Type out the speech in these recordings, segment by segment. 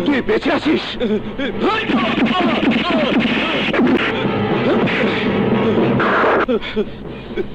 তুই বেঁচে আছিস?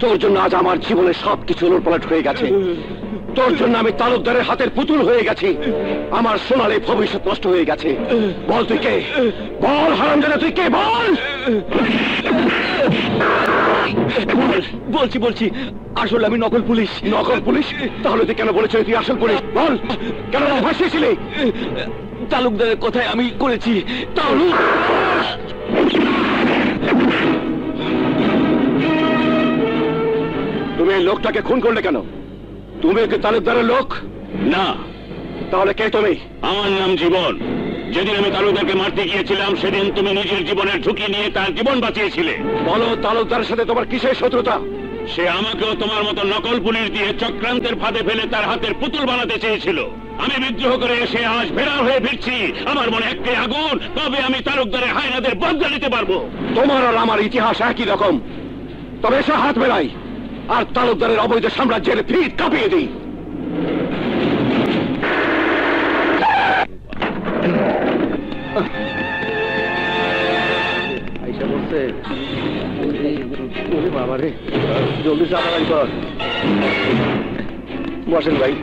তোর জন্য আজ আমার জীবনে সবকিছু উলটপালট হয়ে গেছে। তোর জন্য আমি তালুকদারের হাতের পুতুল হয়ে গেছি। আমার সোনালী ভবিষ্যৎ নষ্ট হয়ে গেছে। বল তুই কে? বল হারামজাদা, তুই কে? বল। বলছি বলছি, আসলে আমি নকল পুলিশ। নকল পুলিশ? তাহলে তুই কেন বলেছিলি তুই আসল পুলিশ? বল, কেন ভাসিয়েছিলি? তালুকদারের কথাই আমি করেছি। তালুক, তুমি এই লোকটাকে খুন করলে কেন? তুমি কি তালুকদারের লোক? না। তাহলে কে তুমি? আমার নাম জীবন। যেদিন আমি তালুকদারকে মারতে গিয়েছিলাম সেদিন তুমি নিজের জীবনের ঝুঁকি নিয়ে তার জীবন বাঁচিয়েছিলে। বলো, তালুকদারের সাথে তোমার কিসের শত্রুতা? সে আমাকেও তোমার মতো নকল পুলিশ দিয়ে চক্রান্তের ফাঁদে ফেলে তার হাতের পুতুল বানাতে চেয়েছিল। আমি বিদ্রোহ করে এসে আজ ফেরার হয়ে ফিরছি। আমার মনে একটাই আগুন, তবে আমি তালুকদারের হায়নাদের বদলা নিতে পারবো। তোমার আর আমার ইতিহাস একই রকম। তবে এসে হাত মেলাই আর তালুকদারের অবৈধ সাম্রাজ্যের ভিত কাঁপিয়ে দিই। বাবারে, জলদি চাপাই কর। বসেন ভাই।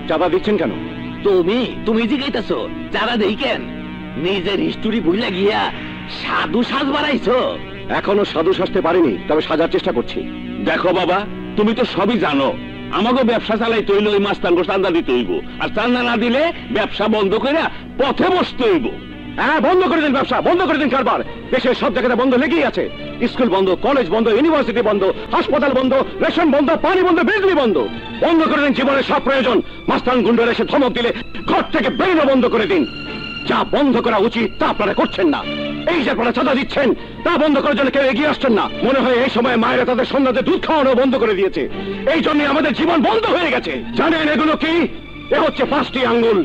চাপা দিচ্ছেন কেন? তুমি জিগাইতেছো চাঁদা দেই কেন? নিজের হিস্টোরি ভুলে গিয়া সাধু সাজ বাড়াইছো। এখনো সাধু সাজতে পারিনি, তবে সাজার চেষ্টা করছি। দেখো বাবা, তুমি তো সবই জানো। আমাকে ব্যবসা চালাই তৈল ওই মাস্তানগো চান্দা দিতে হইব, আর চান্দা না দিলে ব্যবসা বন্ধ করে পথে বসতে হইব। হ্যাঁ, বন্ধ করে দিন ব্যবসা, বন্ধ করে দিন কারবার। দেশের সব জায়গাতে বন্ধ লেগেই আছে। স্কুল বন্ধ, কলেজ বন্ধ, ইউনিভার্সিটি বন্ধ, হাসপাতাল বন্ধ, রেশন বন্ধ, পানি বন্ধ, বিজলি বন্ধ। বন্ধ করে দিন জীবনের সব প্রয়োজন। মাস্তান গুন্ডারা এসে ধমক দিলে ঘর থেকে বেরোনো বন্ধ করে দিন। যা বন্ধ করা উচিত তা আপনারা করছেন না। এই যে আপনারা চাঁদা দিচ্ছেন তা বন্ধ করার জন্য কেউ এগিয়ে আসছেন না। মনে হয় এই সময় মায়েরা তাদের সন্তানদের দুধ খাওয়ানো বন্ধ করে দিয়েছে। এই জন্য আমাদের জীবন বন্ধ হয়ে গেছে। জানেন এগুলো কি? এ হচ্ছে 5টি আঙ্গুল।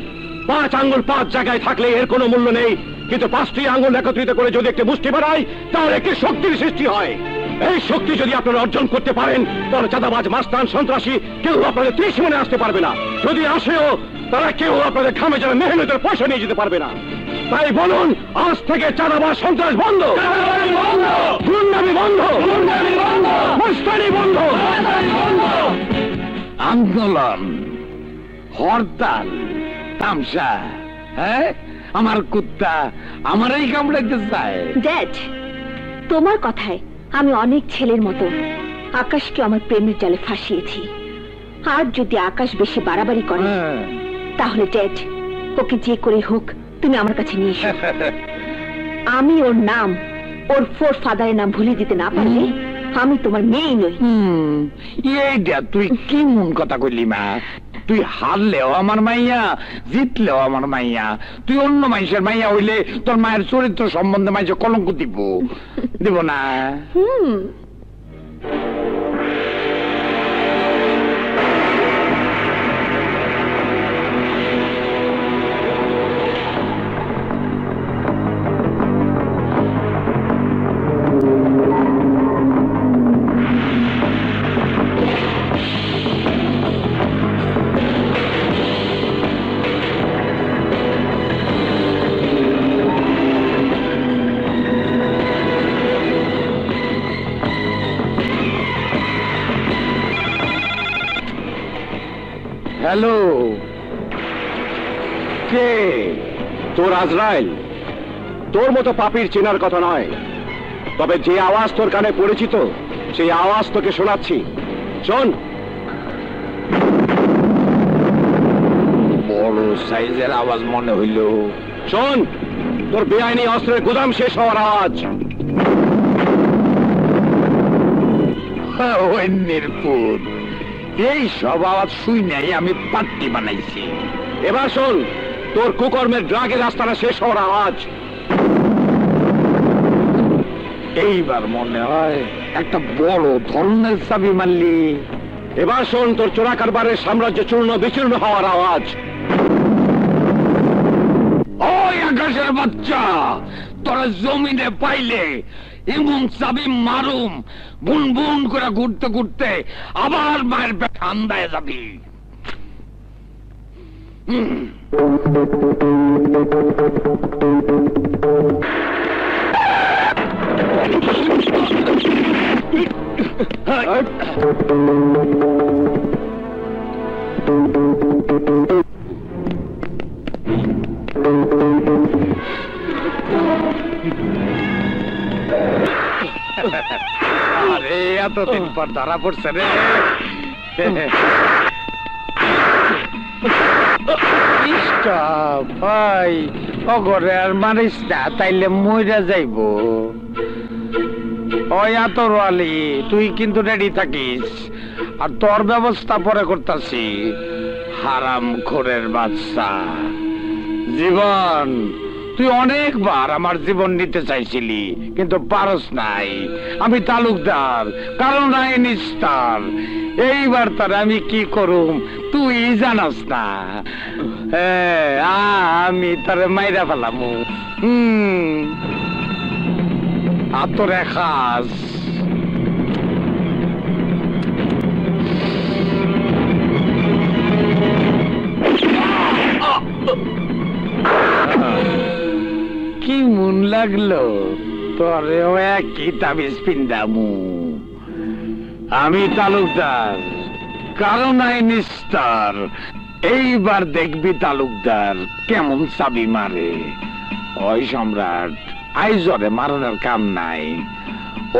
5 আঙ্গুল 5 জায়গায় থাকলে এর কোনো মূল্য নেই, কিন্তু 5টি আঙ্গুল একত্রিত করে যদি একটি মুষ্টি বাড়ায় তাহলে একটি শক্তির সৃষ্টি হয়। এই শক্তি যদি আপনারা অর্জন করতে পারেন তাহলে চাঁদাবাজ, মাস্তান, সন্ত্রাসী কেউ আপনাদের ত্রিসীমানায় আসতে পারবে না। যদি আসেও তারা কেউ আপনাদের ঘামে যারা মেহনতের পয়সা নিয়ে যেতে পারবে না। তাই বলুন, আজ থেকে চাঁদাবাজ, সন্ত্রাস বন্ধ, গুন্ডামি বন্ধ, মাস্তানি বন্ধ। আন্দোলন, হরতাল, তামসা, হ্যাঁ? আমার কুত্তা আমারই কামড়াইতে চায়। ড্যাড, তোমার কথায় আমি অনেক ছেলের মতো আকাশকে আমার প্রেমের জালে ফাঁসিয়েছি। আর যদি আকাশ বেশি বাড়াবাড়ি করে তাহলে ড্যাড, ওকে যে করে হোক তুমি আমার কাছে নিয়ে এসো। আমি ওর নাম, ওর ফোর ফাদারের নাম ভুলে দিতে না পারলে আমি তোমার মেয়েই নই। এইটা তুই কি মন কথা কইলি মা? তুই হারলেও আমার মাইয়া, জিতলেও আমার মাইয়া। তুই অন্য মানুষের মাইয়া হইলে তোর মায়ের চরিত্র সম্বন্ধে মাইছে কলঙ্ক দিব না? হ্যালো, কে? তোর আজরাইল। তোর মতো পাপীর চেনার কথা নয়, তবে যে আওয়াজ তোর কানে পরিচিত সেই আওয়াজ তোকে শোনাচ্ছি। শোন। বড় সাইজের আওয়াজ মনে হইল। শোন, তোর বেআইনি অস্ত্রের গোদাম শেষ হওয়ার আওয়াজ। নির্পুর, এই সব আওয়াজ শুই নাই আমি পাট্টি বানাইছি। এবার শোন, তোর কুকর্মের ড্রাগের রাস্তাটা শেষ হওয়ার আওয়াজ। এইবার মনে হয় একটা বড় ধরনের চাবি মারলি। এবার শোন, তোর চোরা কারবারের সাম্রাজ্য চূর্ণ বিচূর্ণ হওয়ার আওয়াজ। ওই আকাশের বাচ্চা, তোরা জমিনে পাইলে এমন চাবি মারুম, বুন বুন করে ঘুরতে ঘুরতে আবার মায়ের পেট ঠান্ডায় যাবি। আরে এতদিন পর ধরা পড়ছে রে। ভাই অগরে আর মারিস না, তাইলে মইরা যাইব। ওই আতরওয়ালি, তুই কিন্তু রেডি থাকিস, আর তোর ব্যবস্থা পরে করতাছি। হারাম খোরের বাচ্চা, জীবন তুই অনেকবার আমার জীবন নিতে চাইছিলি, কিন্তু পারস নাই। আমি তালুকদার, কারণ নাই নিস্তার। এইবার তার আমি কি করুম তুই জানাস না। আমি তারে মাইরা ফেলাম। আতরে খাস। কি মন লাগলো তোরেও একই তাবিজ পিন্দামু। আমি তালুকদার, কারণ নাই নিস্তার। এইবার দেখবি তালুকদার কেমন চাবি মারে। ওই সম্রাট, আইজরে মারানোর কাম নাই।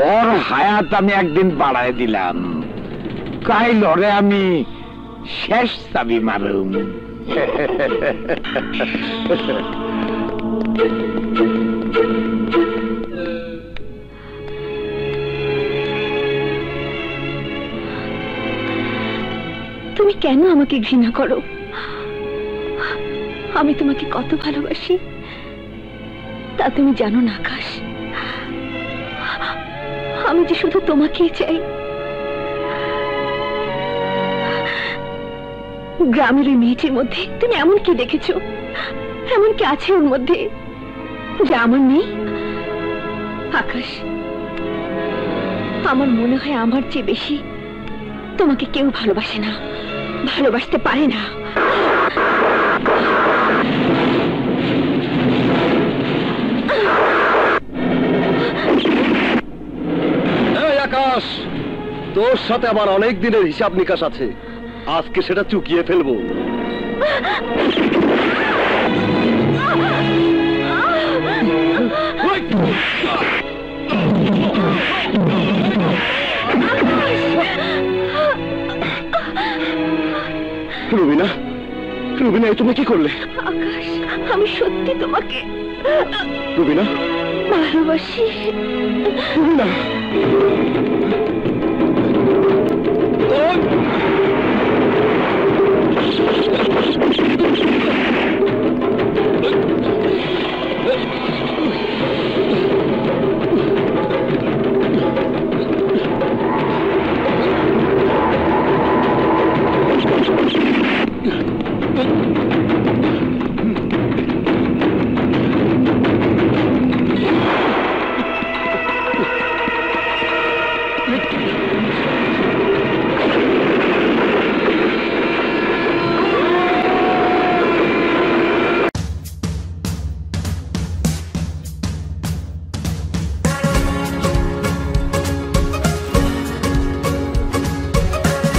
ওর হায়াত আমি একদিন বাড়ায় দিলাম, কাইলরে আমি শেষ চাবি মারুম। তুমি কেন আমাকে ঘৃণা করো? আমি তোমাকে কত ভালোবাসি তা তুমি জানো না আকাশ। আমি যে শুধু তোমাকেই চাই। গ্রামের ওই মেয়েটির মধ্যে তুমি এমন কি দেখেছো, এমন কি আছে ওর মধ্যে যা আমার নেই? আকাশ, আমার মনে হয় আমার চেয়ে বেশি তোমাকে কেউ ভালোবাসে না, ভালোবাসতে পারে না। আকাশ, তোর সাথে আমার অনেক দিনের হিসাব নিকাশ আছে, আজকে সেটা চুকিয়ে ফেলবো। রুবিনা, রুবিনা, তুমি কি করলে? আকাশ, আমি সত্যি তোমাকে রুবিনা ভালোবাসি। রুবিনা।